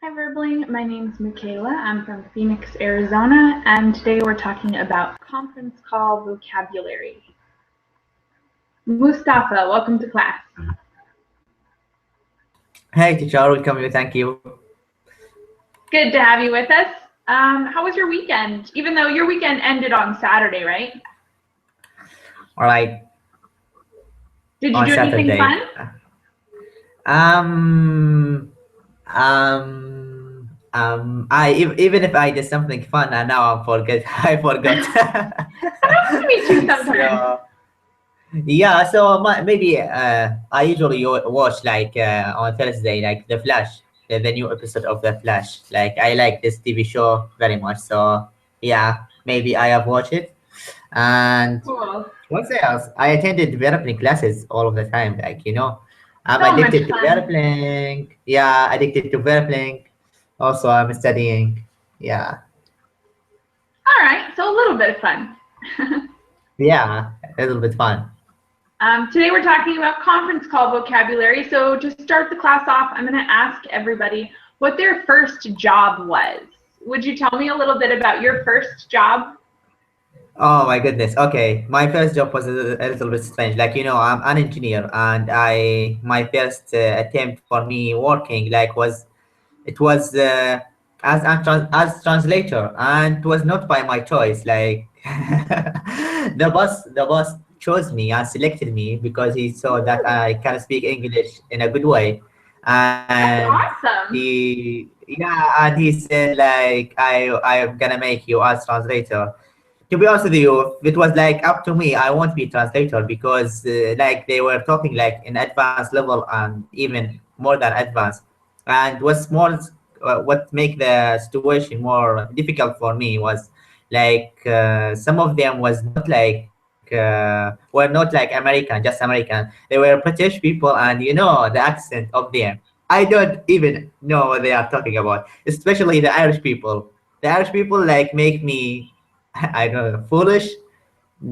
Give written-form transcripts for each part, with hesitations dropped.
Hi Verbling, my name's Michaela. I'm from Phoenix, Arizona, and today we're talking about conference call vocabulary. Mustafa, welcome to class. Hey, teacher, welcome you. Thank you. Good to have you with us. How was your weekend? Even though your weekend ended on Saturday, right? All right. Did you On do anything Saturday. fun? Even if I did something fun, and now I forget. I forgot. That happens to me too sometimes. Maybe I usually watch like on Thursday, like The Flash, the new episode of The Flash. Like I like this TV show very much. So yeah, maybe I have watched it. And Cool. what else? I attended developing classes all of the time. I'm So much addicted to fun. developing. Yeah, addicted to developing. Also, I'm studying. Yeah, All right, so a little bit of fun. yeah, a little bit fun. Today we're talking about conference call vocabulary. So to start the class off, I'm going to ask everybody what their first job was. Would you tell me a little bit about your first job? Oh my goodness. Okay, my first job was a little bit strange. I'm an engineer, and my first attempt for me working it was as translator, and it was not by my choice. Like the boss chose me and selected me because he saw that Ooh, I can speak English in a good way, that's and awesome. he said like I'm gonna make you as translator. To be honest with you, if it was like up to me, I won't be translator because like they were talking like in advanced level and even more than advanced. And what make the situation more difficult for me was like some of them were not like American, just American. They were British people, and the accent of them. I don't even know what they are talking about, especially the Irish people. The Irish people like make me I don't know, foolish,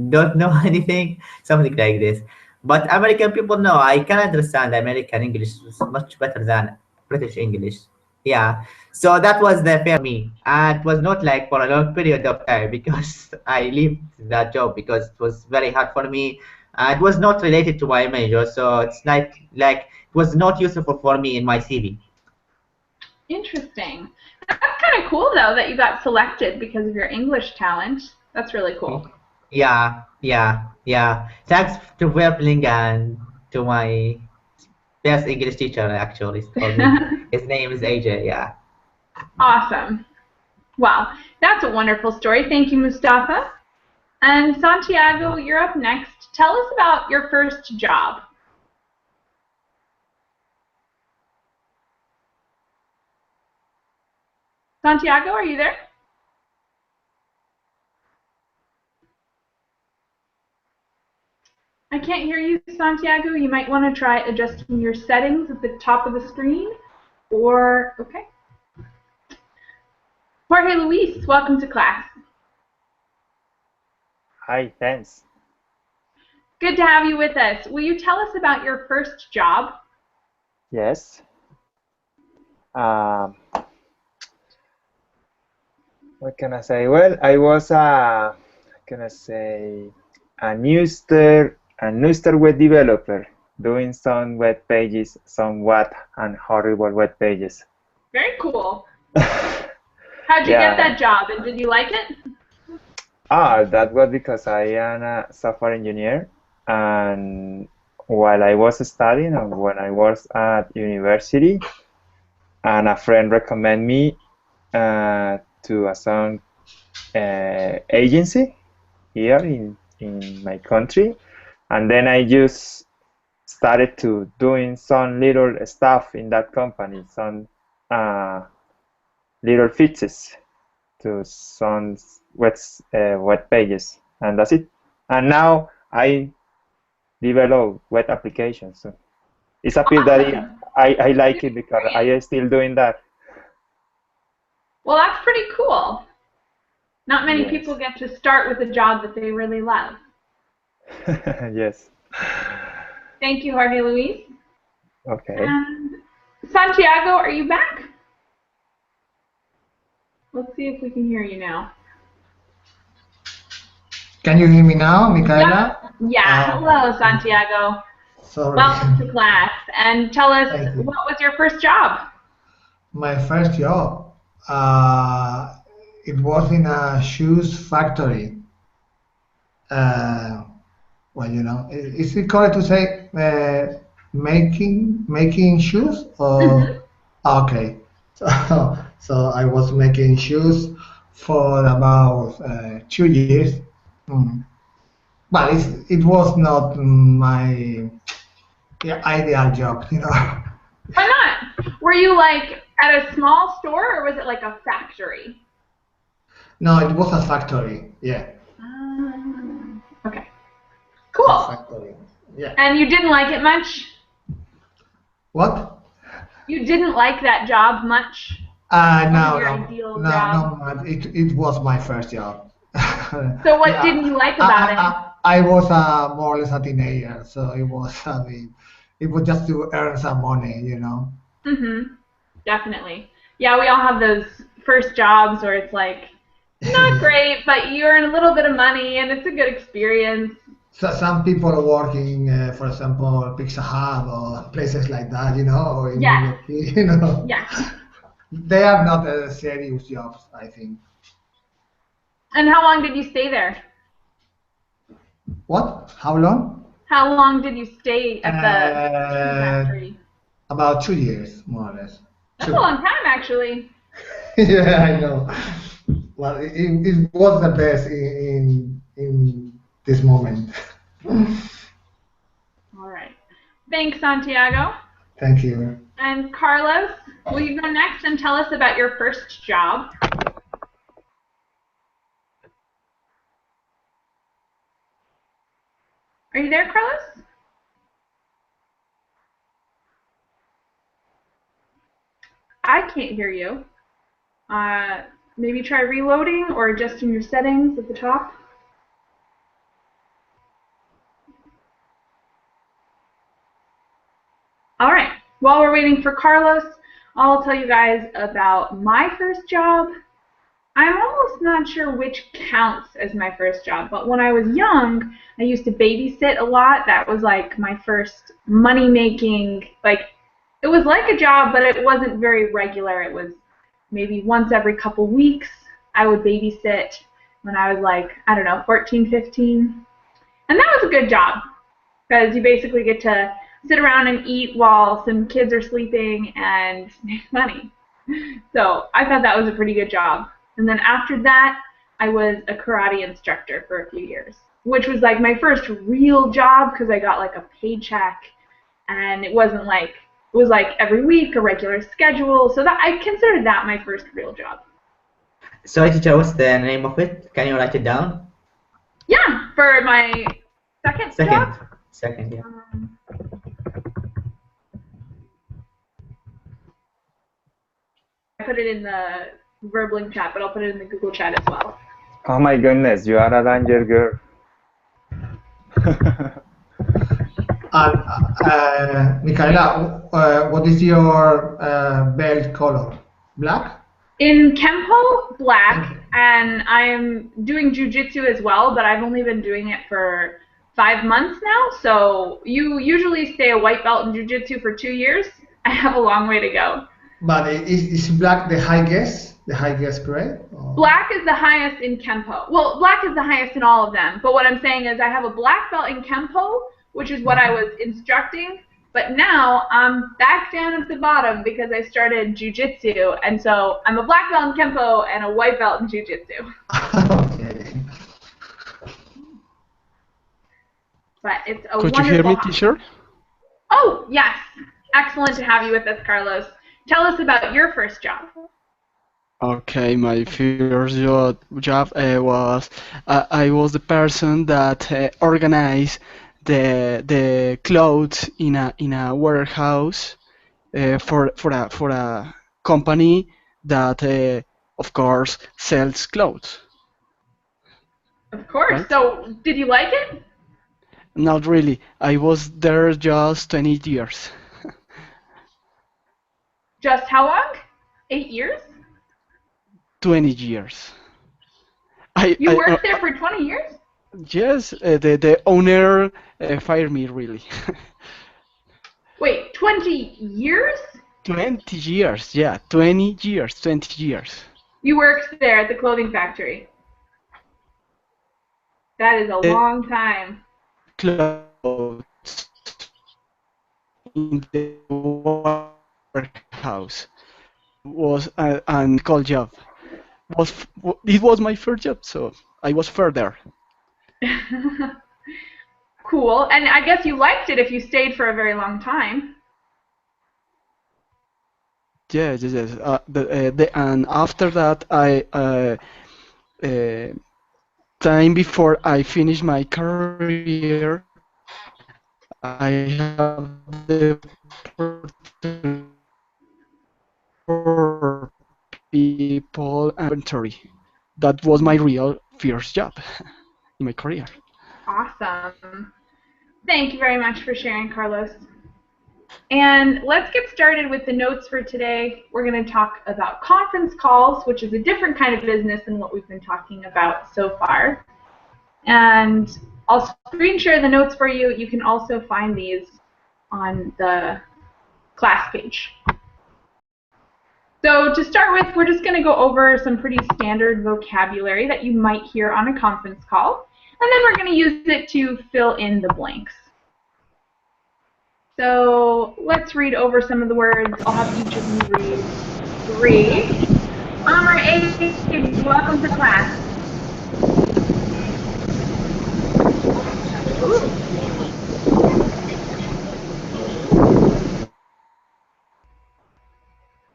don't know anything, something like this. But American people, no, I can understand American English much better than British English. Yeah. So that was the fair me. And it was not like for a long period of time because I left that job because it was very hard for me. And it was not related to my major. So it's like it was not useful for me in my CV. Interesting. That's kind of cool though that you got selected because of your English talent. That's really cool. Yeah. Thanks to Verbling and to my best English teacher actually told me. His name is AJ, yeah. Awesome. Wow, that's a wonderful story. Thank you, Mustafa. And Santiago, you're up next. Tell us about your first job. Santiago, are you there? I can't hear you, Santiago. You might want to try adjusting your settings at the top of the screen. Okay. Jorge Luis, welcome to class. Hi, thanks. Good to have you with us. Will you tell us about your first job? Yes. Um, what can I say? Well, I was a newster web developer doing some web pages, somewhat and horrible web pages. Very cool. How'd you get that job, and did you like it? That was because I am a software engineer, and while I was studying and when I was at university, and a friend recommended me to a some agency here in my country, and then I just started to doing some little stuff in that company, some little fixes to some web pages, and that's it. And now I develop web applications. So it's a field that I like it because I am still doing that. Well, that's pretty cool. Not many people get to start with a job that they really love. Yes. Thank you, Jorge Luis. Okay. And Santiago, are you back? Let's see if we can hear you now. Can you hear me now, Micaela? Yeah. Hello, Santiago. Sorry. Welcome to class. And tell us, Thank you. what was your first job? My first job, it was in a shoes factory. Well, you know, is it correct to say making shoes? Or okay, so I was making shoes for about 2 years. But it was not my ideal job, you know. Why not? Were you like at a small store or was it like a factory? No, it was a factory. Yeah. Okay. Cool. A factory. Yeah. And you didn't like it much? What? You didn't like that job much? No, your no, ideal no, job? no. It was my first job. So what Yeah, didn't you like about it? I was more or less a teenager, so it was. I mean, it was just to earn some money, you know. Definitely. Yeah, we all have those first jobs where it's like not great, but you earn a little bit of money and it's a good experience. So some people are working, for example, Pizza Hut or places like that, you know, or in Yeah. New York, you know. Yeah. They are not serious jobs, I think. And how long did you stay there? What? How long? How long did you stay at the factory? About 2 years, more or less. That's a long time, actually. Yeah, I know. Well, it was the best in this moment. All right. Thanks, Santiago. Thank you. And Carlos, will you go next and tell us about your first job? Are you there, Carlos? I can't hear you. Maybe try reloading or adjusting your settings at the top. All right. While we're waiting for Carlos, I'll tell you guys about my first job. I'm almost not sure which counts as my first job, but when I was young, I used to babysit a lot. That was like my first money-making, like, it was like a job, but it wasn't very regular. It was maybe once every couple weeks I would babysit when I was like, I don't know, 14, 15. And that was a good job because you basically get to sit around and eat while some kids are sleeping and make money. So I thought that was a pretty good job. And then after that, I was a karate instructor for a few years, which was like my first real job because I got like a paycheck and it wasn't like, it was like every week, a regular schedule. So that I considered that my first real job. Sorry, teacher, what's the name of it? Can you write it down? Yeah, for my second job. Second, yeah. I put it in the Verblink chat, but I'll put it in the Google chat as well. Oh my goodness, you are a danger girl. Micaela, what is your belt color? Black? In Kempo, black, and I'm doing jiu-jitsu as well, but I've only been doing it for 5 months now, so you usually stay a white belt in jiu-jitsu for 2 years. I have a long way to go. But is black the highest grade? Or? Black is the highest in Kempo. Well, black is the highest in all of them, but what I'm saying is I have a black belt in Kempo, which is what I was instructing, but now I'm back down at the bottom because I started jiu-jitsu, and so I'm a black belt in Kempo and a white belt in jiu-jitsu. Okay. But it's a Could you hear me, teacher? Oh, yes. Excellent to have you with us, Carlos. Tell us about your first job. Okay, my first job was I was the person that organized the clothes in a warehouse for a company that of course sells clothes. Of course. Right? So, did you like it? Not really. I was there just 20 years. Just how long? 8 years? 20 years. You worked there for 20 years? Yes, the owner fired me, really. Wait, 20 years? 20 years, yeah, 20 years, 20 years. You worked there at the clothing factory. That is a long time. Clothes in the warehouse was an cool job. It was my first job, so I was further. Cool. And I guess you liked it if you stayed for a very long time. Yes, yes, yes. And after that, time before I finish my career, I have the opportunity for people and inventory. That was my real first job in my career. Awesome. Thank you very much for sharing, Carlos. And let's get started with the notes for today. We're going to talk about conference calls, which is a different kind of business than what we've been talking about so far. And I'll screen share the notes for you. You can also find these on the class page. So to start with, we're just going to go over some pretty standard vocabulary that you might hear on a conference call. And then we're going to use it to fill in the blanks. So let's read over some of the words. I'll have each of you read 3. Amr A, welcome to class.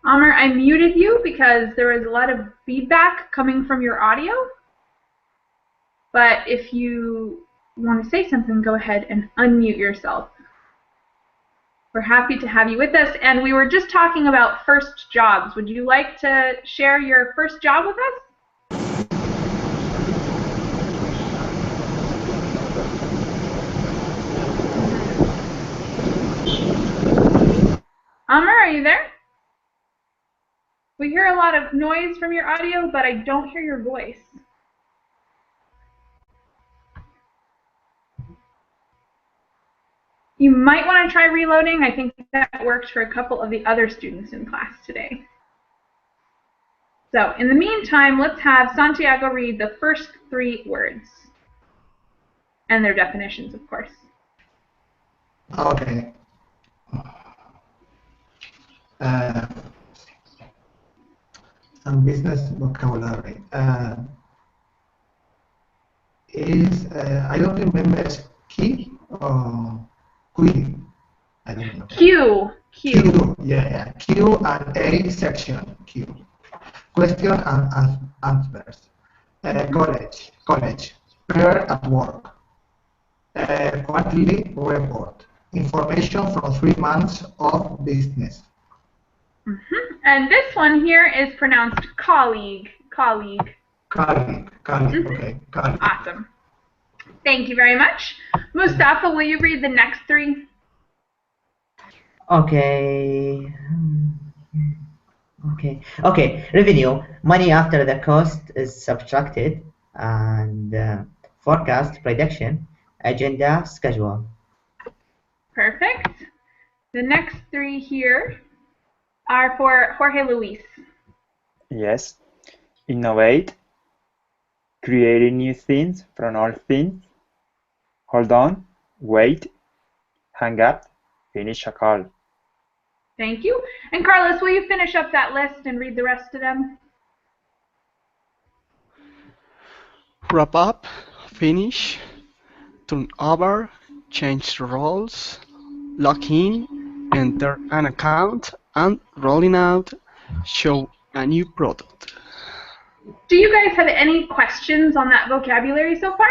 Amr, I muted you because there was a lot of feedback coming from your audio. But if you want to say something, go ahead and unmute yourself. We're happy to have you with us, and we were just talking about first jobs. Would you like to share your first job with us? Amr, are you there? We hear a lot of noise from your audio, but I don't hear your voice. You might want to try reloading. I think that worked for a couple of the other students in class today. So in the meantime, let's have Santiago read the first 3 words and their definitions, of course. Okay. Some business vocabulary. I don't remember, is key or Q? I don't know. Q. Yeah. Q and A section. Q. Question and answers. College. Pair at work. Quarterly report. Information from 3 months of business. And this one here is pronounced colleague. Colleague. Okay. Colleague. Awesome. Thank you very much. Mustafa, will you read the next 3? Okay. Revenue, money after the cost is subtracted, and forecast, prediction, agenda, schedule. Perfect. The next 3 here are for Jorge Luis. Yes. Innovate, creating new things from old things. Hold on, wait, hang up, finish a call. Thank you. And Carlos, will you finish up that list and read the rest of them? Wrap up, finish, turn over, change roles, log in, enter an account, and rolling out, show a new product. Do you guys have any questions on that vocabulary so far?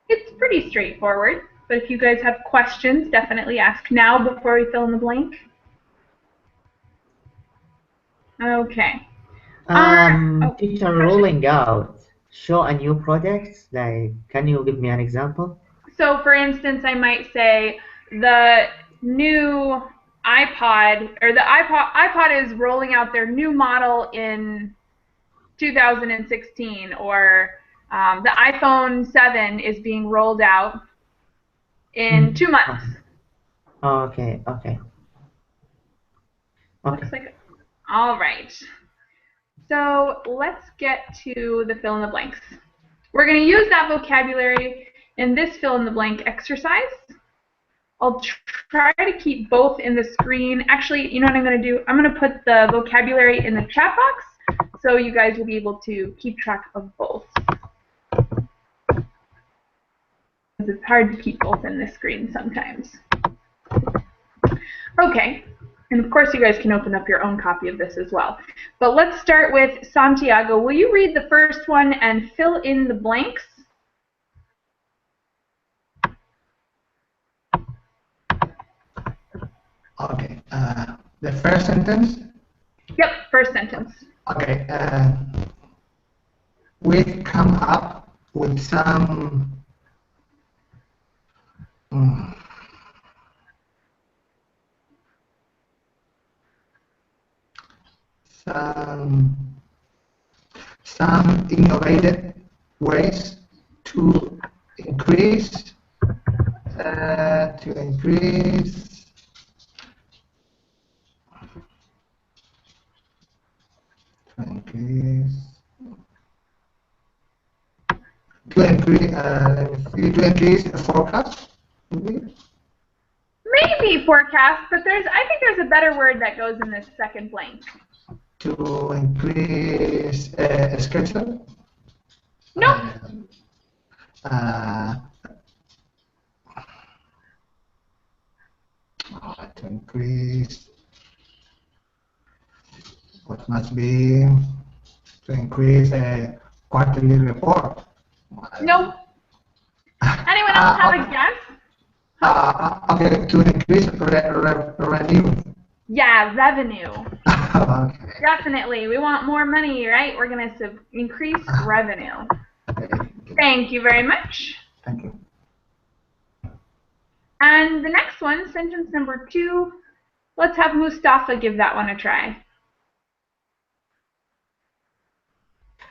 It's pretty straightforward, but if you guys have questions, definitely ask now before we fill in the blank. Okay. Teacher, rolling out, show a new product. Like, can you give me an example? So, for instance, I might say the new iPod, or the iPod is rolling out their new model in 2016, or the iPhone 7 is being rolled out in 2 months. Okay. Okay. Looks like it. All right. So let's get to the fill in the blanks. We're going to use that vocabulary in this fill in the blank exercise. I'll try to keep both in the screen. Actually, you know what I'm going to do? I'm going to put the vocabulary in the chat box so you guys will be able to keep track of both. It's hard to keep both in the screen sometimes. Okay. And of course, you guys can open up your own copy of this as well. But let's start with Santiago. Will you read the first one and fill in the blanks? Okay. The first sentence. Yep, first sentence. Okay. We've come up with some. Some innovative ways to increase to increase the forecast. Maybe forecast, but I think there's a better word that goes in this second blank. To increase schedule. Nope. To increase what must be to increase a quarterly report. Nope. Anyone else have a guess? Okay, to increase revenue. Yeah, revenue. Okay. Definitely. We want more money, right? We're going to increase revenue. Okay. Thank you very much. Thank you. And the next one, sentence number 2, let's have Mustafa give that one a try.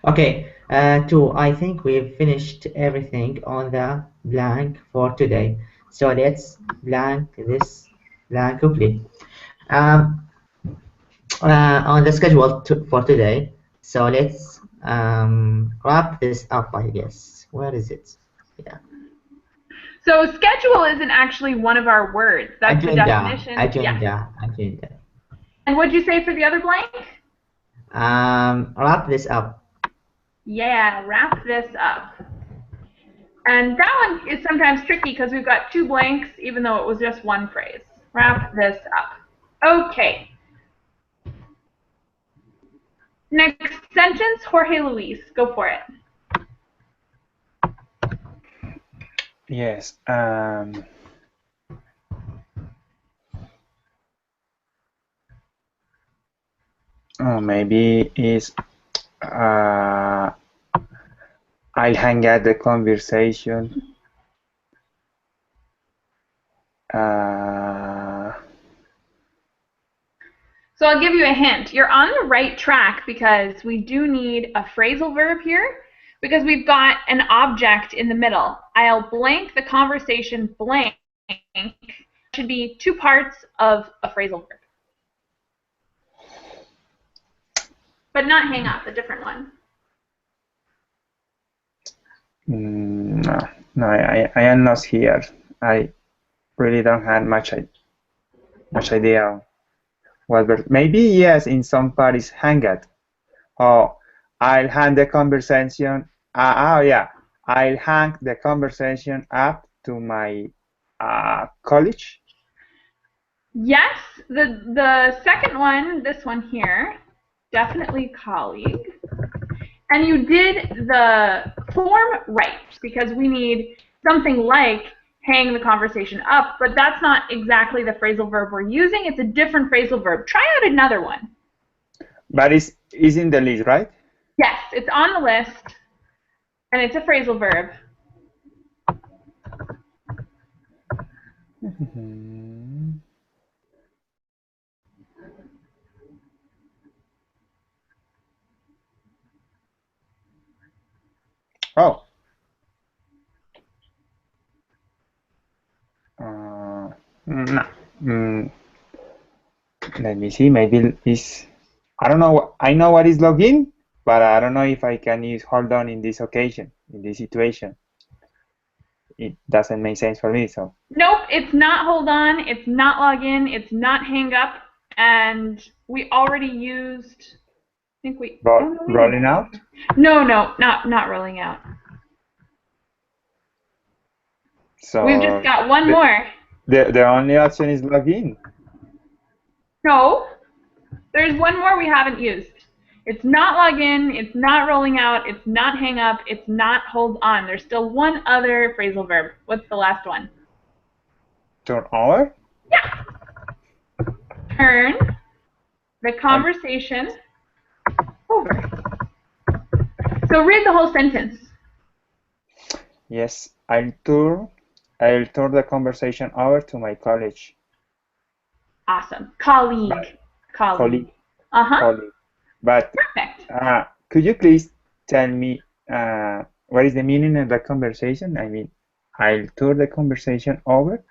Okay. 2. I think we've finished everything on the blank for today. So let's blank this blank complete. On the schedule for today. So let's wrap this up, I guess. Where is it? Yeah. So schedule isn't actually one of our words. That's the definition. Agenda. And what'd you say for the other blank? Wrap this up. Yeah, wrap this up. And that one is sometimes tricky because we've got 2 blanks, even though it was just one phrase. Wrap this up. Okay. Next sentence, Jorge Luis. Go for it. Yes. Maybe is I'll hang out the conversation. So I'll give you a hint. You're on the right track because we do need a phrasal verb here because we've got an object in the middle. I'll blank the conversation blank. Should be 2 parts of a phrasal verb. But not hang up, a different one. No, I am lost here. I really don't have much idea. Well, maybe yes, in some parties hang it. Oh, I'll hang the conversation. Yeah, I'll hang the conversation up to my college. Yes, the second one, this one here, definitely colleague. And you did the form right because we need something like hang the conversation up, but that's not exactly the phrasal verb we're using. It's a different phrasal verb. Try out another one. But it's in the list, right? Yes, it's on the list, and it's a phrasal verb. Oh. No. Let me see. Maybe it's. I don't know. I know what is login, but I don't know if I can use hold on in this occasion, in this situation. It doesn't make sense for me. So. Nope, it's not hold on. It's not log in. It's not hang up. And we already used. I think we. Oh, no, we Rolling out. No, not rolling out. So We've just got one more. The only option is login. No, there's one more we haven't used. It's not log in, it's not rolling out, it's not hang up, it's not hold on. There's still one other phrasal verb. What's the last one? Turn over? Yeah. Turn the conversation over. So read the whole sentence. Yes, I'll turn the conversation over to my colleague. Awesome. Colleague. Colleague. Uh-huh. Colleague. But Perfect. could you please tell me what is the meaning of the conversation? I mean, I'll turn the conversation over.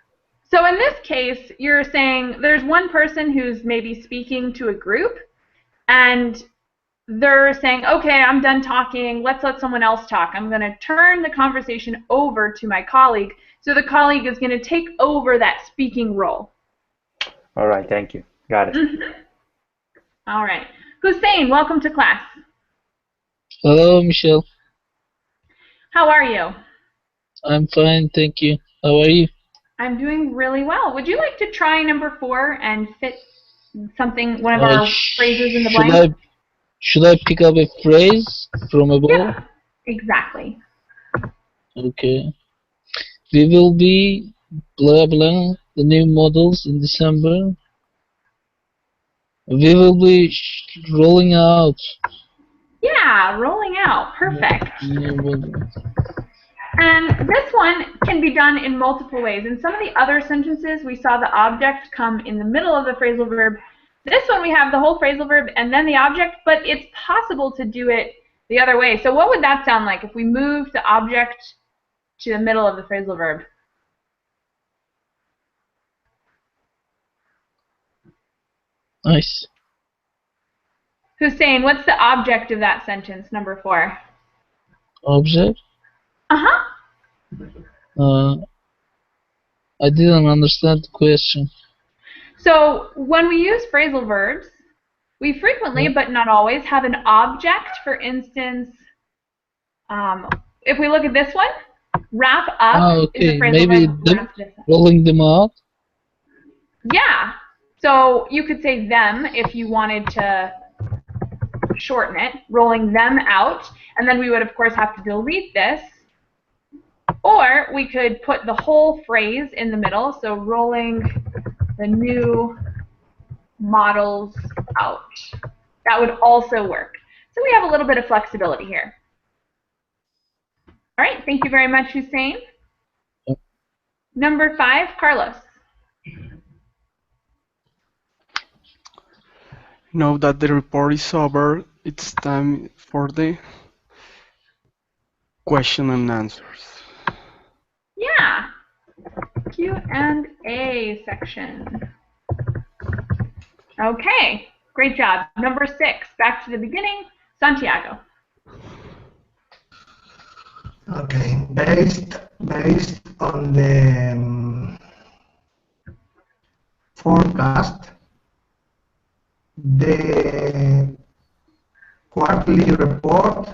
So in this case, you're saying there's one person who's maybe speaking to a group, and they're saying, okay, I'm done talking, let's let someone else talk. I'm going to turn the conversation over to my colleague, so the colleague is going to take over that speaking role. All right, thank you. Got it. All right. Hussein, welcome to class. Hello, Michelle. How are you? I'm fine, thank you. How are you? I'm doing really well. Would you like to try number 4 and fit something, one of our phrases in the blank? Should I pick up a phrase from a ball? Yeah, exactly. Okay. We will be blah blah the new models in December. We will be rolling out. Yeah, rolling out. Perfect. New models. And this one can be done in multiple ways. In some of the other sentences, we saw the object come in the middle of the phrasal verb. This one, we have the whole phrasal verb and then the object, but it's possible to do it the other way. So what would that sound like if we move the object to the middle of the phrasal verb? Nice. Hussein, what's the object of that sentence, number 4? Object? Uh-huh. I didn't understand the question. So when we use phrasal verbs, we frequently, but not always, have an object. For instance, if we look at this one, wrap up is a Okay, phrasal maybe verb. rolling them out. Yeah. So you could say them if you wanted to shorten it, rolling them out, and then we would, of course, have to delete this. Or we could put the whole phrase in the middle, so rolling the new models out. That would also work. So we have a little bit of flexibility here. All right, thank you very much, Hussein. Number 5, Carlos. Now that the report is over, it's time for the question and answers. Yeah, Q&A section. Okay, great job. Number 6, back to the beginning, Santiago. Okay, based on the forecast, the quarterly report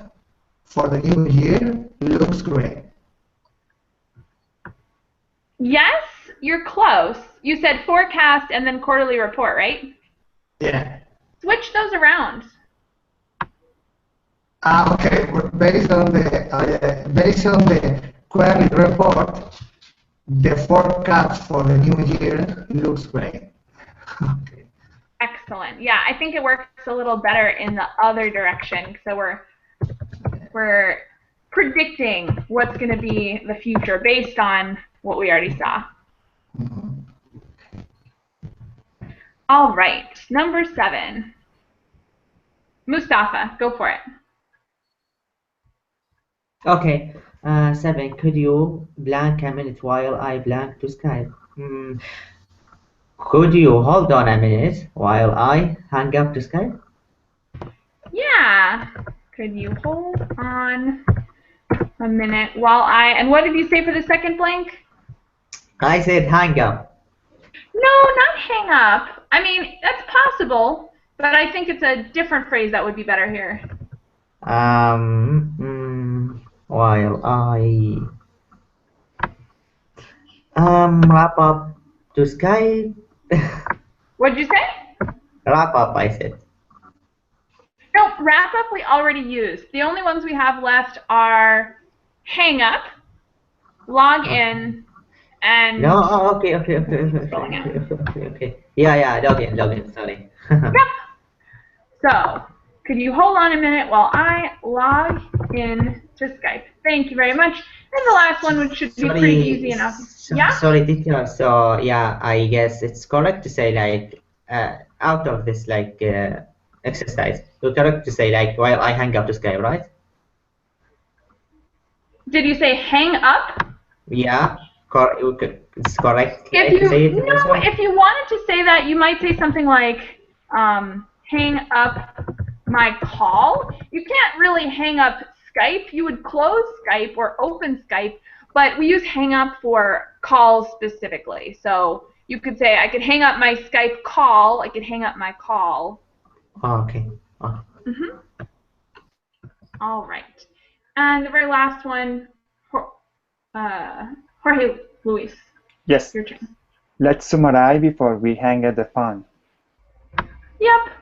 for the new year looks great. Yes, you're close. You said forecast and then quarterly report, right? Yeah. Switch those around. Okay. Based on the quarterly report, the forecast for the new year looks great. Okay. Excellent. Yeah, I think it works a little better in the other direction. So we're predicting what's going to be the future based on what we already saw. All right, number 7. Mustafa, go for it. Okay. 7. Could you blank a minute while I blank to Skype? Could you hold on a minute while I hang up to Skype? Yeah. Could you hold on a minute while I, and what did you say for the second blank? I said hang up. No, not hang up. I mean, that's possible, but I think it's a different phrase that would be better here. While I wrap up to Skype. What'd you say? Wrap up, I said. No, wrap up we already used. The only ones we have left are hang up, log in, and No, okay. Yeah, log in, sorry. yep. So, could you hold on a minute while I log in to Skype? Thank you very much. And the last one, which should be pretty easy enough. Yeah? Sorry, teacher. So, yeah, I guess it's correct to say, like, out of this, like, exercise, it's correct to say, like, while I hang up to Skype, right? Did you say hang up? Yeah, it's correct. If to you, say it no, this way? if you wanted to say that, you might say something like, hang up my call. You can't really hang up Skype. You would close Skype or open Skype, but we use hang up for calls specifically. So you could say, I could hang up my Skype call. I could hang up my call. Oh, okay. Oh. All right. And the very last one, Jorge Luis. Yes. Your turn. Let's summarize before we hang up the phone. Yep.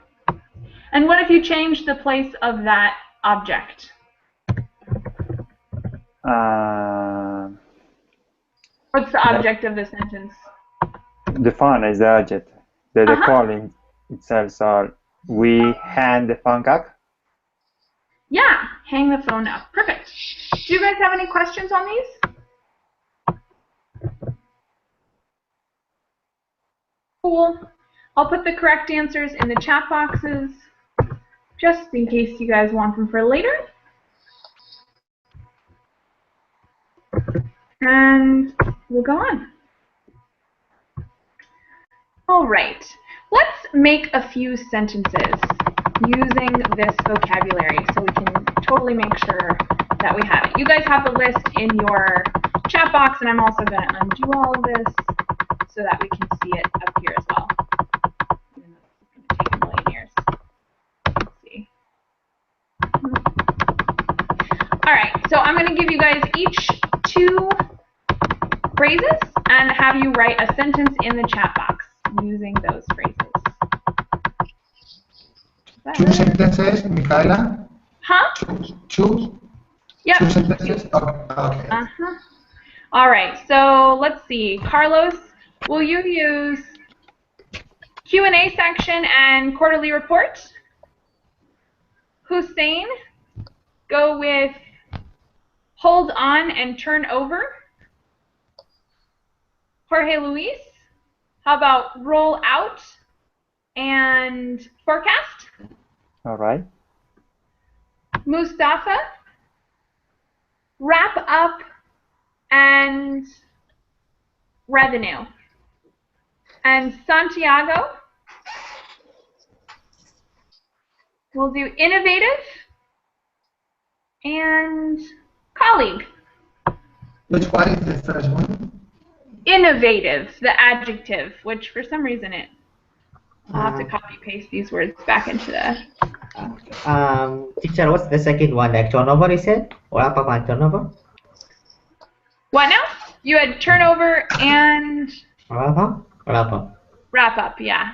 And what if you change the place of that object? What's the object of the sentence? The phone is the object. The calling itself. So we hang the phone up. Yeah, hang the phone up. Perfect. Do you guys have any questions on these? Cool. I'll put the correct answers in the chat boxes just in case you guys want them for later. And we'll go on. All right. Let's make a few sentences using this vocabulary so we can totally make sure that we have it. You guys have the list in your chat box, and I'm also going to undo all of this so that we can see it up here as well. Even though it's going to take a million years. Let's see. All right, so I'm going to give you guys each 2 phrases and have you write a sentence in the chat box using those phrases. 2 sentences, Michaela? Huh? Two? Yep. 2 sentences? Okay. All right, so let's see. Carlos, will you use Q&A section and quarterly report? Hussein, go with hold on and turn over. Jorge Luis, how about roll out and forecast? All right. Mustafa, wrap up and revenue. And Santiago, we'll do innovative and colleague. Which one is the first one? Innovative, the adjective, which for some reason I'll have to copy paste these words back into the. Teacher, what's the second one? Like turnover, you said? Wrap up and turnover? What now? You had turnover and Wrap up? Wrap up. wrap up, yeah.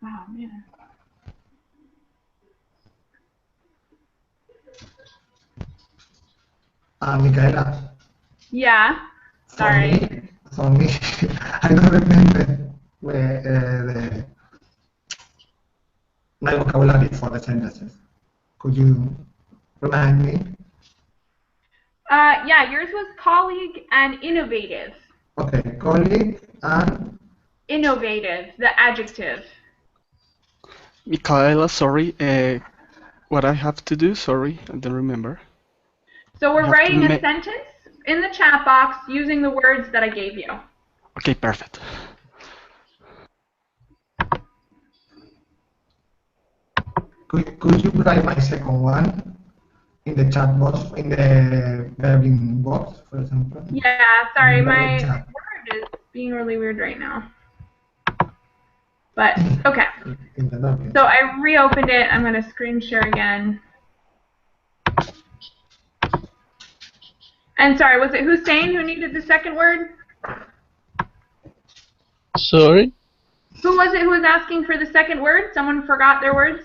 Oh man. Michaela. Yeah. Sorry. For me, I don't remember where my vocabulary for the sentences. Could you remind me? Yeah, yours was colleague and innovative. Okay, colleague and innovative, the adjective. Michaela, sorry. What I have to do? Sorry, I don't remember. So we're You have to writing a ma- sentence in the chat box using the words that I gave you. Okay, perfect. Could you write my second one in the chat box, in the verbing box, for example? Yeah, sorry, In the my chat. word is being really weird right now. But, okay. In the verbing So chat. I reopened it. I'm going to screen share again. And sorry, was it Hussein who needed the second word? Sorry, Who was it who was asking for the second word? Someone forgot their words?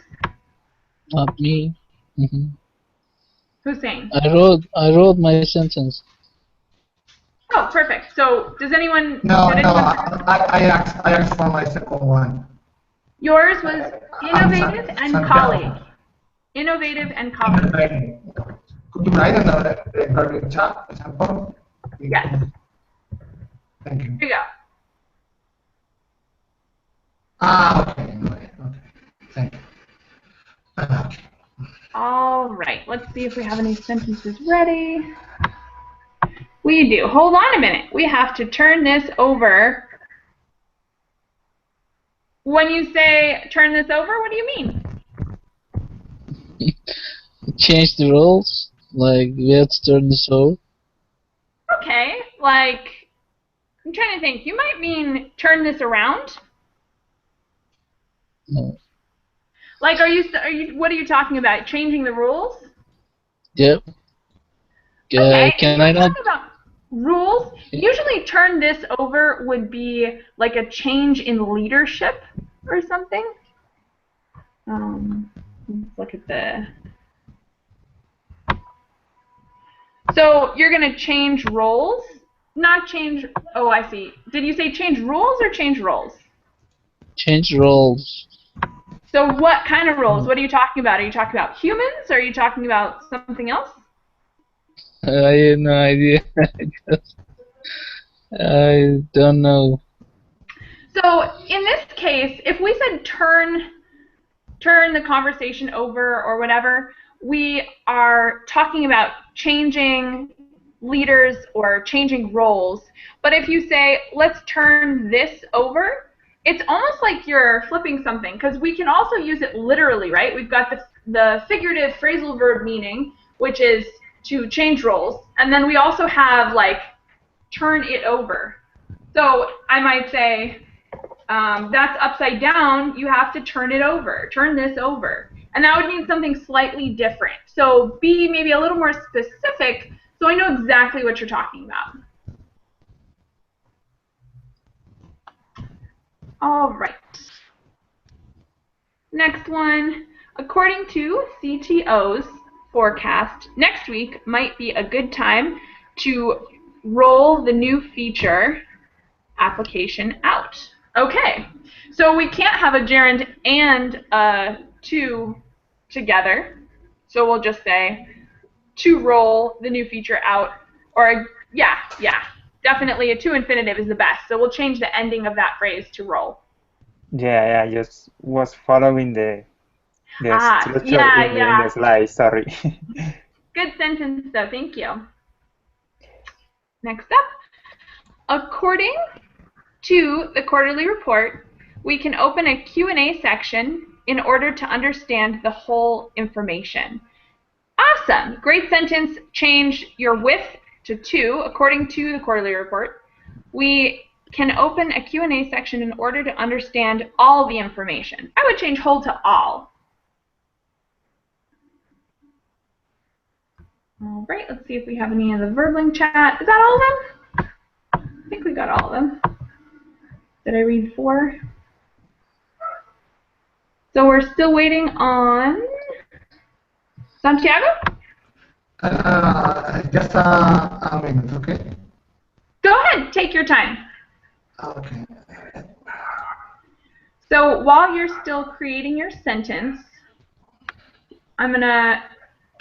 not me. Mhm. Hussein. I wrote my sentence. Oh, perfect. So does anyone... No, did no, anyone I asked for my second one. yours was innovative and Santiago. colleague. Innovative and colleague. Could you write another verbing chat, for example? Yes. Thank you. Here you go. Okay. Thank you. Okay. All right. Let's see if we have any sentences ready. We do. Hold on a minute. We have to turn this over. When you say turn this over, what do you mean? Change the roles. Like, let's turn this over. Okay. Like, I'm trying to think. You might mean turn this around. No. Like, what are you talking about? Changing the rules? Yep. Okay. Can if I you're not? talking about rules, usually turn this over would be like a change in leadership or something. Let's look at the... So you're going to change roles? Not change... Oh, I see. Did you say change rules or change roles? Change roles. So what kind of roles? What are you talking about? Are you talking about humans? Or are you talking about something else? I have no idea. I don't know. So in this case, if we said turn the conversation over or whatever, we are talking about changing leaders or changing roles. But if you say, let's turn this over, it's almost like you're flipping something, because we can also use it literally, right? We've got the figurative phrasal verb meaning, which is to change roles, and then we also have like turn it over. So I might say, that's upside down, you have to turn it over, turn this over. And that would mean something slightly different. So be maybe a little more specific so I know exactly what you're talking about. All right. Next one. According to CTO's forecast, next week might be a good time to roll the new feature application out. Okay, so we can't have a gerund and a to together, so we'll just say to roll the new feature out, or yeah, definitely a to infinitive is the best, so we'll change the ending of that phrase to roll. Yeah, I just was following the structure in the slide, sorry. Good sentence though, thank you. Next up, according to the quarterly report, we can open a Q&A section in order to understand the whole information. Awesome! Great sentence. Change your with to according to the quarterly report. We can open a Q&A section in order to understand all the information. I would change whole to all. All right, let's see if we have any in the Verbling chat. Is that all of them? I think we got all of them. Did I read 4? So we're still waiting on Santiago? Just a minute, okay? Go ahead, take your time. Okay. So while you're still creating your sentence, I'm going to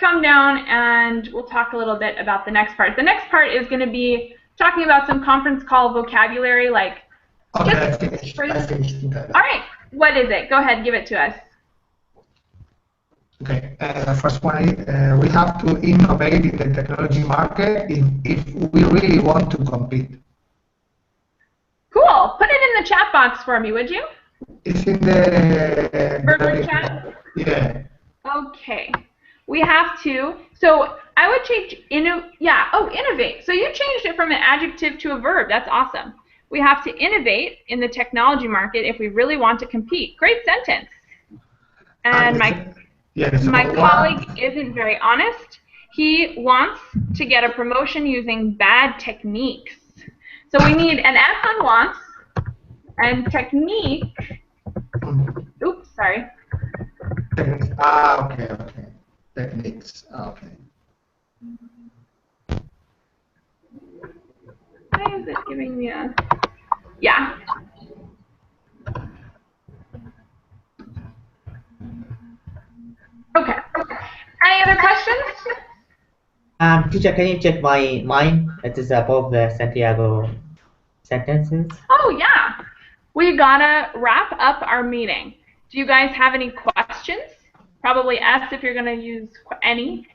come down and we'll talk a little bit about the next part. The next part is going to be talking about some conference call vocabulary, like Okay, Just I finished. phrase. I finished. All right. What is it? Go ahead. Give it to us. Okay, the first one is we have to innovate in the technology market if we really want to compete. Cool. Put it in the chat box for me, would you? It's in the Verbal chat? Yeah. Okay. We have to. So I would change innovate. So you changed it from an adjective to a verb. That's awesome. We have to innovate in the technology market if we really want to compete. Great sentence. And my colleague isn't very honest. He wants to get a promotion using bad techniques. So we need an S on wants and technique. Oops, sorry. Okay. Techniques. Okay. Why is it giving me a... Yeah. Okay. Any other questions? Teacher, can you check mine? It is above the Santiago sentences. Oh, yeah. We gotta wrap up our meeting. Do you guys have any questions? Probably S if you're gonna use any.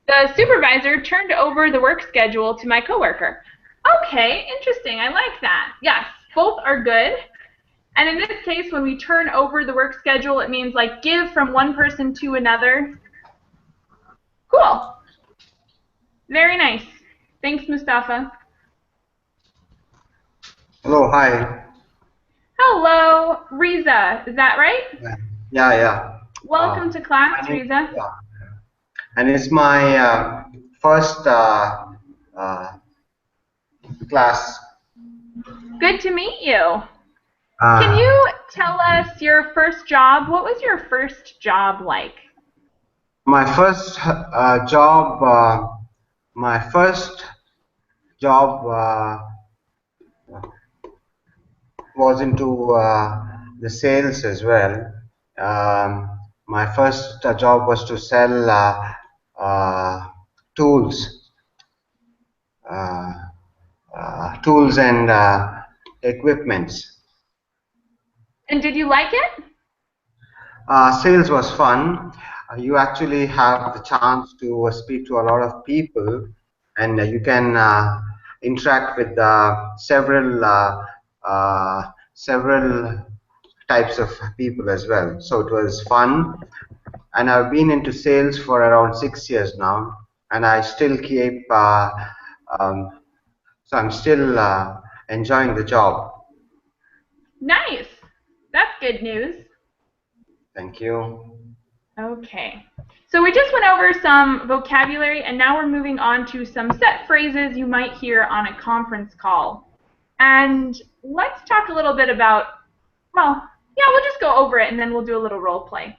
The supervisor turned over the work schedule to my coworker. Okay, interesting. I like that. Yes, both are good. And in this case, when we turn over the work schedule, it means like give from one person to another. Cool. Very nice. Thanks, Mustafa. Hello, hi. Hello, Riza. Is that right? Yeah. Welcome to class, Riza. Yeah. And it's my first class. Good to meet you. Can you tell us your first job? What was your first job like? My first job. Was into the sales as well. My first job was to sell tools and equipments. And did you like it? Sales was fun. You actually have the chance to speak to a lot of people, and you can interact with several types of people as well. So it was fun, and I've been into sales for around 6 years now, and I still keep. So I'm still enjoying the job. Nice. That's good news. Thank you. Okay. So we just went over some vocabulary, and now we're moving on to some set phrases you might hear on a conference call. And let's talk a little bit about, well, yeah, we'll just go over it, and then we'll do a little role play.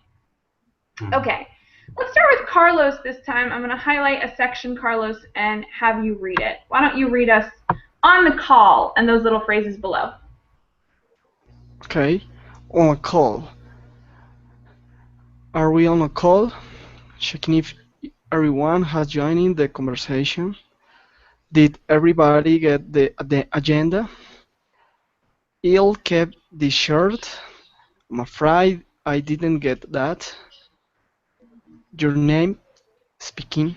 Okay. Let's start with Carlos this time. I'm going to highlight a section, Carlos, and have you read it. Why don't you read us on the call and those little phrases below. Okay. On a call. Are we on a call? Checking if everyone has joined the conversation. Did everybody get the agenda? Il kept this short. I'm afraid I didn't get that. Your name speaking.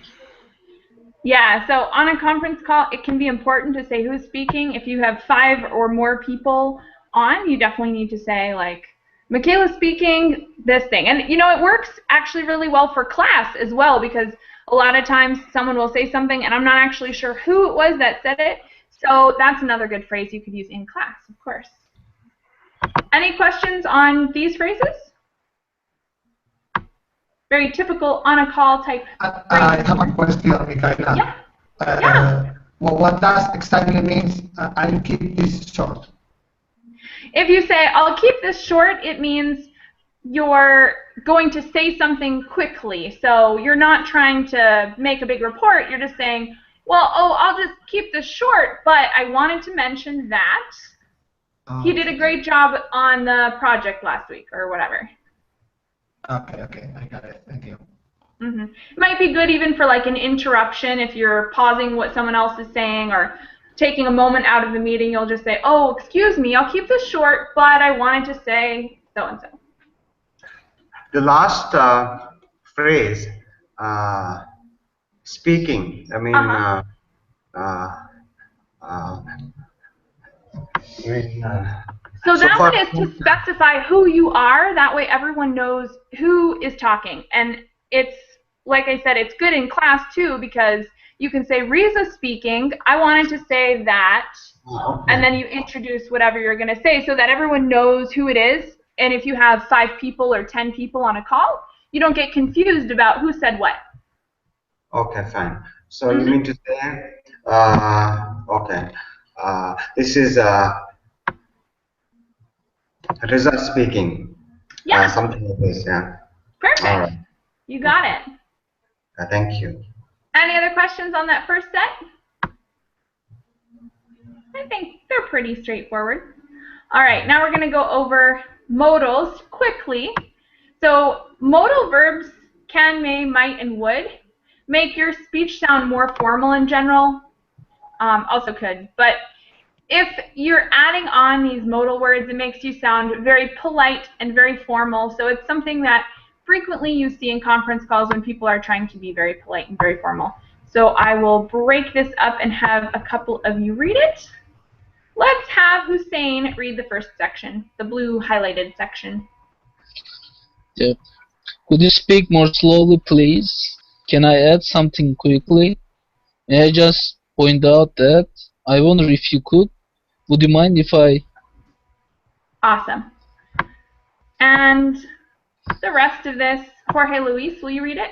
Yeah, so on a conference call, it can be important to say who's speaking. If you have 5 or more people on, you definitely need to say, like, Michaela speaking, this thing. And, you know, it works actually really well for class as well, because a lot of times someone will say something and I'm not actually sure who it was that said it. So that's another good phrase you could use in class, of course. Any questions on these phrases? Very typical on a call type. I have a question, Michaela. Yeah. Yeah. Well, what does exactly means I'll keep this short? If you say, I'll keep this short, it means you're going to say something quickly. So you're not trying to make a big report. You're just saying, well, I'll just keep this short, but I wanted to mention that he did a great job on the project last week or whatever. Okay, I got it. Thank you. It might be good even for like an interruption if you're pausing what someone else is saying or taking a moment out of the meeting, you'll just say, oh, excuse me, I'll keep this short, but I wanted to say so-and-so. The last phrase, speaking, I mean, so that one is to specify who you are. That way everyone knows who is talking. And it's, like I said, it's good in class too, because you can say, Riza speaking, I wanted to say that, and then you introduce whatever you're going to say so that everyone knows who it is. And if you have 5 people or 10 people on a call, you don't get confused about who said what. Okay, fine. So you mean to say, okay, this is Riza speaking. Yeah. Something like this, yeah. Perfect. All right. You got it. Thank you. Any other questions on that first set? I think they're pretty straightforward. All right, now we're going to go over modals quickly. So modal verbs can, may, might, and would make your speech sound more formal in general. Also could, but if you're adding on these modal words, it makes you sound very polite and very formal. So it's something that frequently you see in conference calls when people are trying to be very polite and very formal. So I will break this up and have a couple of you read it. Let's have Hussein read the first section, the blue highlighted section. Yep. Could you speak more slowly, please? Can I add something quickly? May I just point out that I wonder if you could. Would you mind if I... Awesome. And the rest of this, Jorge Luis, will you read it?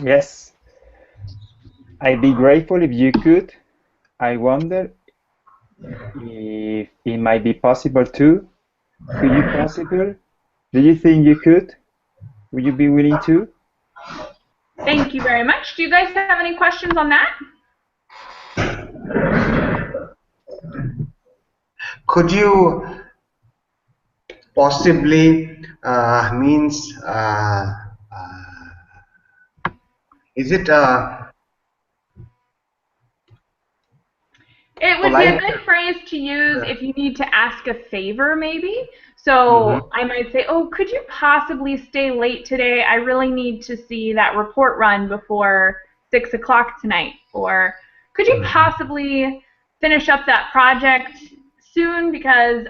Yes. I'd be grateful if you could. I wonder if it might be possible too. Could you possible? Do you think you could? Would you be willing to? Thank you very much. Do you guys have any questions on that? Could you possibly means is it it would polite? be a good phrase to use if you need to ask a favor, maybe. So I might say, oh, could you possibly stay late today? I really need to see that report run before 6 o'clock tonight. Or could you possibly finish up that project soon because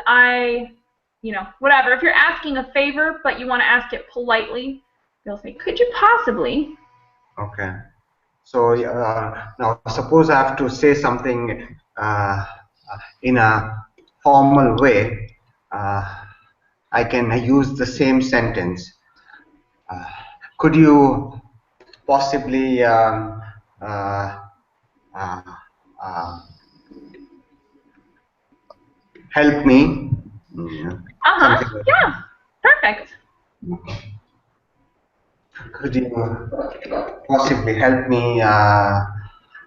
whatever. If you're asking a favor, but you want to ask it politely, you'll say, could you possibly? Okay. So now suppose I have to say something in a formal way. I can use the same sentence. Could you possibly help me? Yeah, perfect. Could you possibly help me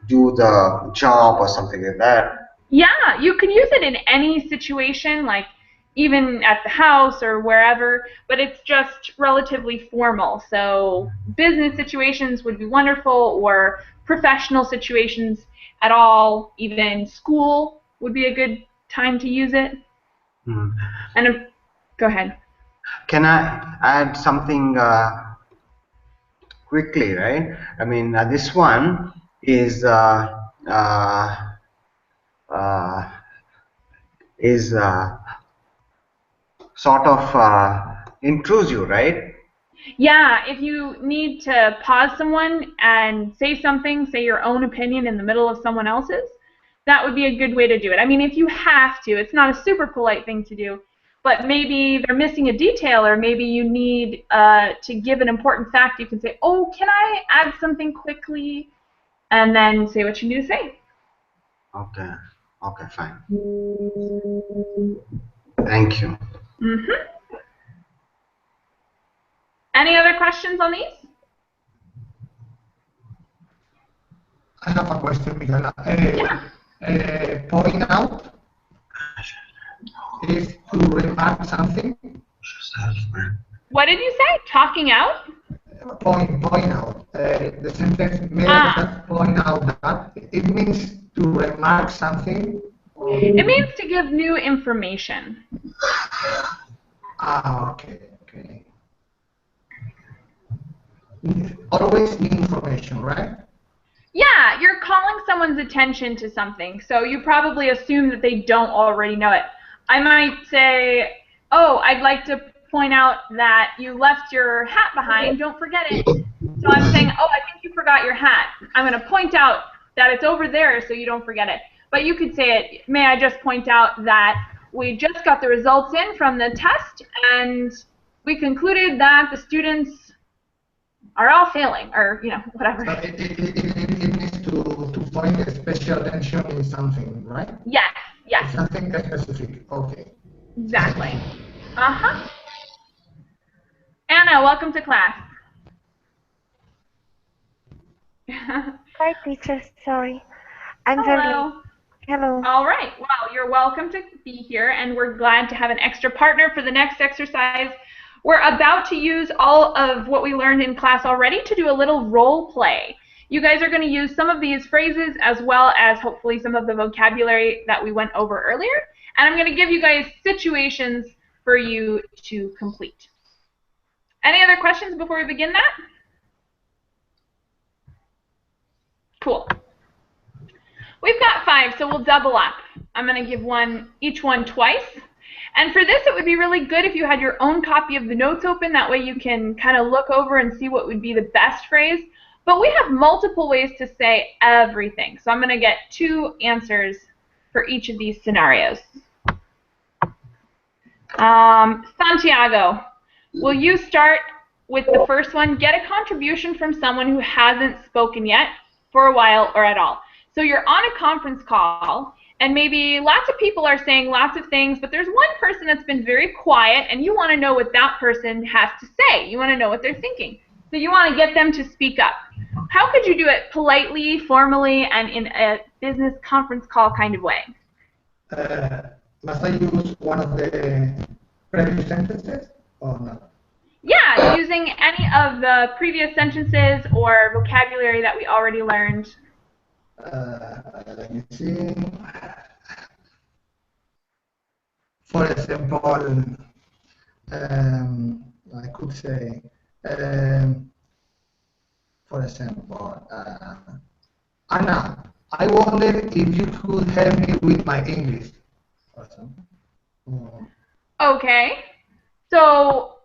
do the job or something like that? Yeah, you can use it in any situation, like even at the house or wherever, but it's just relatively formal. So business situations would be wonderful, or professional situations at all, even school would be a good time to use it. And go ahead. Can I add something quickly, right? I mean, this one is sort of intrusive, right? Yeah, if you need to pause someone and say something, say your own opinion in the middle of someone else's, that would be a good way to do it. I mean, if you have to, it's not a super polite thing to do, but maybe they're missing a detail, or maybe you need to give an important fact. You can say, oh, can I add something quickly? And then say what you need to say. Okay. Okay, fine. Thank you. Any other questions on these? I have a question, Miguel. Point out is to remark something. What did you say? Talking out? Point out. The sentence may point out that it means to remark something? It means to give new information. Ah, okay, okay. Always new information, right? Yeah, you're calling someone's attention to something, so you probably assume that they don't already know it. I might say, oh, I'd like to point out that you left your hat behind, don't forget it. So I'm saying, oh, I think you forgot your hat. I'm going to point out that it's over there so you don't forget it. But you could say it, may I just point out that we just got the results in from the test, and we concluded that the students are all failing, or, you know, whatever. So it needs to point a special attention in something, right? Yes, yes. Something specific, okay. Exactly. Uh-huh. Anna, welcome to class. Hi, teacher. Sorry. I'm very late. Hello. Hello. All right. Well, you're welcome to be here, and we're glad to have an extra partner for the next exercise. We're about to use all of what we learned in class already to do a little role play. You guys are going to use some of these phrases as well as hopefully some of the vocabulary that we went over earlier. And I'm going to give you guys situations for you to complete. Any other questions before we begin that? Cool. We've got 5, so we'll double up. I'm going to give each one twice. And for this, it would be really good if you had your own copy of the notes open. That way you can kind of look over and see what would be the best phrase. But we have multiple ways to say everything. So I'm going to get 2 answers for each of these scenarios. Santiago, will you start with the first one? Get a contribution from someone who hasn't spoken yet for a while or at all. So you're on a conference call, and maybe lots of people are saying lots of things, but there's one person that's been very quiet, and you want to know what that person has to say. You want to know what they're thinking. So you want to get them to speak up. How could you do it politely, formally, and in a business conference call kind of way? Must I use one of the previous sentences or not? Yeah, using any of the previous sentences or vocabulary that we already learned. Let me see. For example, I could say, for example, Anna, I wonder if you could help me with my English. For example. Okay. So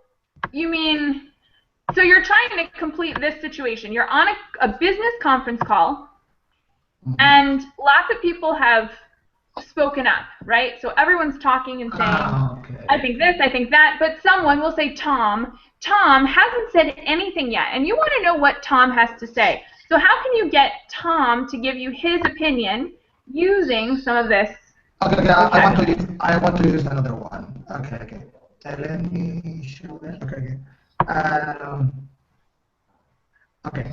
you mean, so you're trying to complete this situation. You're on a business conference call, and lots of people have spoken up, right? So everyone's talking and saying, Okay. I think this, I think that, but someone will say Tom. Tom hasn't said anything yet, and you want to know what Tom has to say. So how can you get Tom to give you his opinion using some of this? Okay, I want to use another one. Okay. Let me show that. Okay.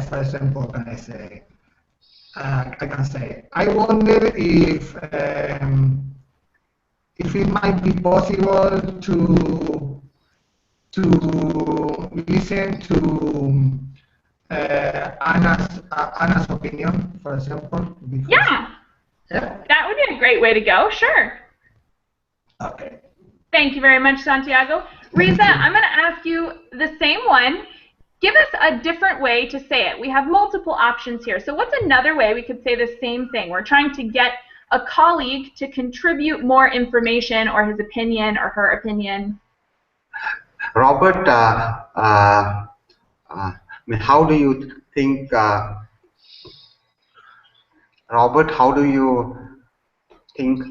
For example, can I say? I can say, I wonder if it might be possible to listen to Anna's opinion, for example. Yeah. That would be a great way to go. Sure. Okay. Thank you very much, Santiago. Riza, I'm going to ask you the same one. Give us a different way to say it. We have multiple options here. So what's another way we could say the same thing? We're trying to get a colleague to contribute more information or his opinion or her opinion. Robert, how do you think, Robert, how do you think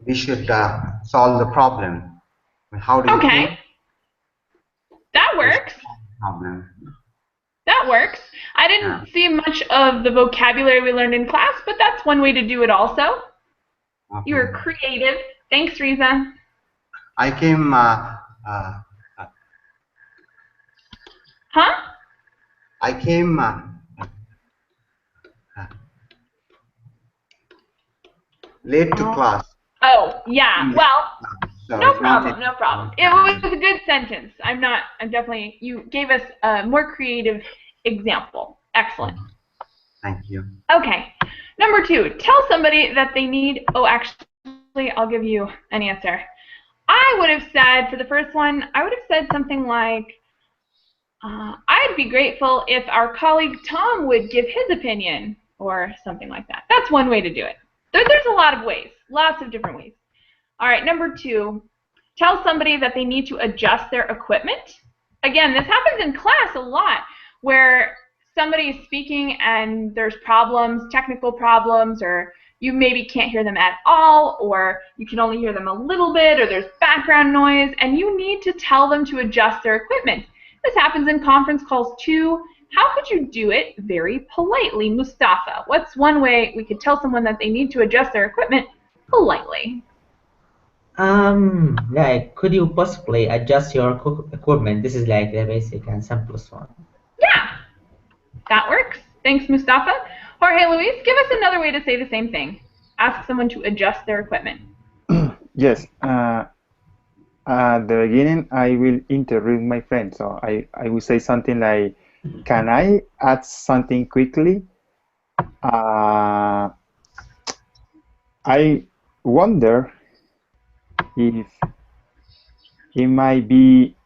we should solve the problem? How do you think? That works. That works. I didn't see much of the vocabulary we learned in class, but that's one way to do it also. Okay. You were creative. Thanks, Riza. I came... Huh? I came... late to class. Oh, yeah. Well, so no problem, no problem. It was a good sentence. I'm definitely, you gave us a more creative example. Excellent. Thank you. Okay. Number 2, tell somebody that they need, oh, actually, I'll give you an answer. I would have said, for the first one, I would have said something like, I'd be grateful if our colleague Tom would give his opinion, or something like that. That's one way to do it. There's a lot of ways, lots of different ways. All right, number 2, tell somebody that they need to adjust their equipment. Again, this happens in class a lot, where somebody is speaking and there's problems, technical problems, or you maybe can't hear them at all, or you can only hear them a little bit, or there's background noise, and you need to tell them to adjust their equipment. This happens in conference calls too. How could you do it very politely, Mustafa? What's one way we could tell someone that they need to adjust their equipment politely? Like, could you possibly adjust your equipment? This is like the basic and simplest one. Yeah, that works. Thanks, Mustafa. Jorge Luis, give us another way to say the same thing. Ask someone to adjust their equipment. Yes. At the beginning, I will interrupt my friend. So I will say something like, can I add something quickly? I wonder if it might be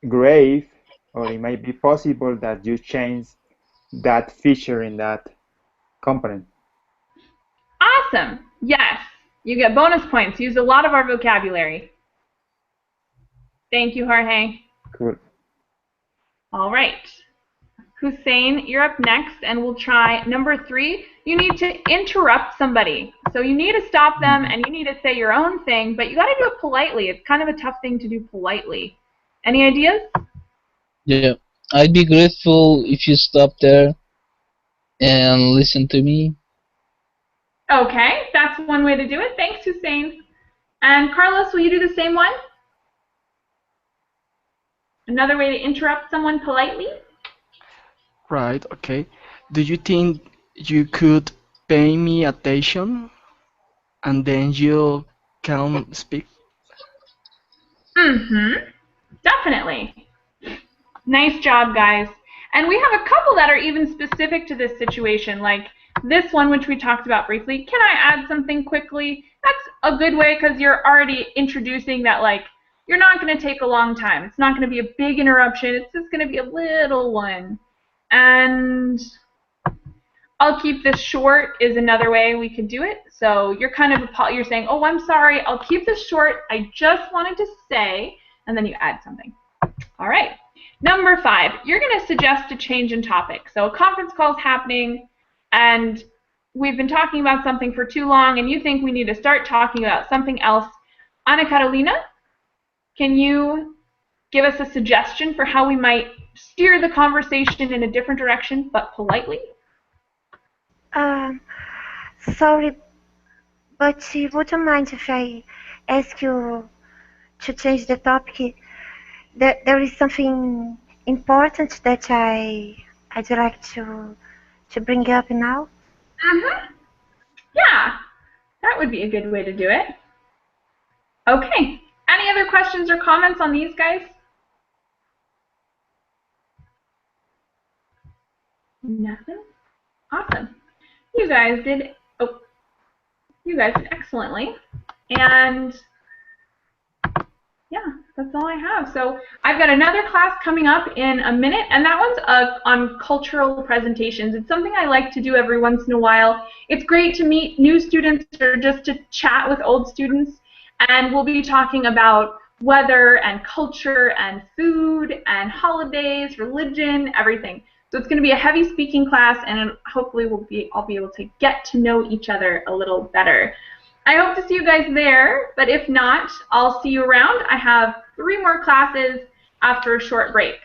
great, or it might be possible that you change that feature in that component. Awesome. Yes. You get bonus points. Use a lot of our vocabulary. Thank you, Jorge. Cool. All right. Hussein, you're up next, and we'll try number 3. You need to interrupt somebody. So you need to stop them, and you need to say your own thing, but you got to do it politely. It's kind of a tough thing to do politely. Any ideas? Yeah, I'd be grateful if you stop there and listen to me. Okay, that's one way to do it. Thanks, Hussein. And Carlos, will you do the same one? Another way to interrupt someone politely? Right, okay. Do you think you could pay me attention and then you can speak? Mm-hmm. Definitely. Nice job, guys. And we have a couple that are even specific to this situation, like this one, which we talked about briefly. Can I add something quickly? That's a good way because you're already introducing that, like, you're not going to take a long time. It's not going to be a big interruption. It's just going to be a little one. And I'll keep this short is another way we could do it. So you're kind of, you're saying, oh, I'm sorry, I'll keep this short. I just wanted to say, and then you add something. All right. Number 5, you're going to suggest a change in topic. So a conference call is happening, and we've been talking about something for too long, and you think we need to start talking about something else. Ana Carolina, can you give us a suggestion for how we might steer the conversation in a different direction, but politely? Sorry, but would you mind if I ask you to change the topic? There is something important that I'd like to bring up now. Mm-hmm. Yeah, that would be a good way to do it. Okay. Any other questions or comments on these guys? Nothing? Awesome. You guys did excellently. And yeah, that's all I have. So I've got another class coming up in a minute, and that one's on cultural presentations. It's something I like to do every once in a while. It's great to meet new students or just to chat with old students, and we'll be talking about weather and culture and food and holidays, religion, everything. So it's going to be a heavy speaking class, and hopefully I'll be able to get to know each other a little better. I hope to see you guys there, but if not, I'll see you around. I have 3 more classes after a short break.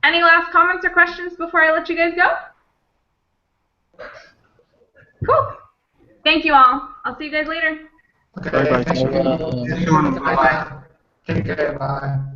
Any last comments or questions before I let you guys go? Cool. Thank you all. I'll see you guys later. Okay, thank you. See you soon. Bye-bye. Take care, bye.